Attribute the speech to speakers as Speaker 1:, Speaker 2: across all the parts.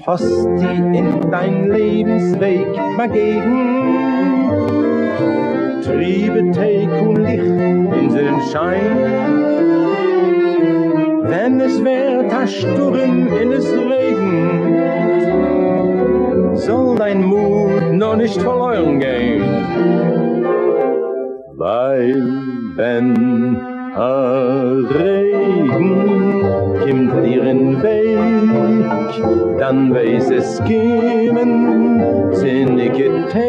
Speaker 1: Hast die in dein Lebensweg begegnen, triebe Teig und Licht in den Schein. Wenn es wird ein Sturm in es Regen, soll dein Mut noch nicht verloren gehen. Weil wenn ein Regen kommt dir in Weg, dann weiß es kommen sinnige Tag.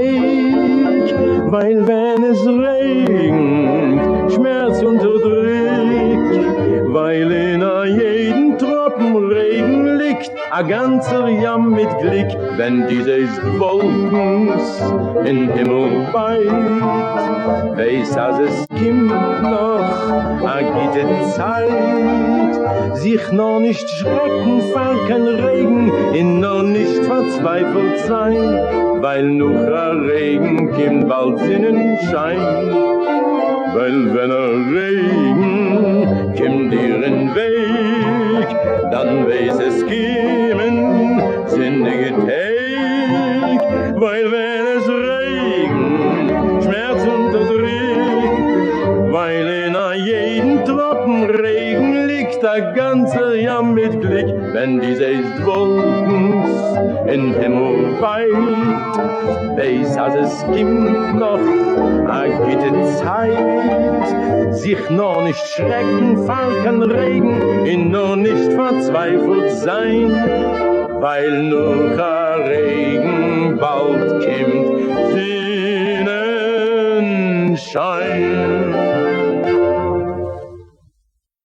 Speaker 1: Weil wenn es regnet, Schmerz unterdrückt, weil in jedem Tropfen Regen liegt a ganzer Jamm mit Glück, wenn dieses Wolkens in Himmel weit, weiß, als es kommt noch a gute Zeit, sich noch nicht schrecken vor kein Regen, in noch nicht verzweifelt sein, weil noch a Regen kommt bald Sonnenschein. Weil wenn a Regen kommt dir in Weg, dann weiß es kommen sinnige Tag. Weil wenn es regnet, Schmerz unterdrückt, weil in jedem Tropfen Regen liegt a ganzer Jamm mit Glück, wenn dieses Wolkens in Himmel weit, weiß, als es gibt noch a gute Zeit, sich noch nicht schrecken vor kein Regen, in noch nicht verzweifelt sein, weil nur a Regen bald kommt Sonnenschein.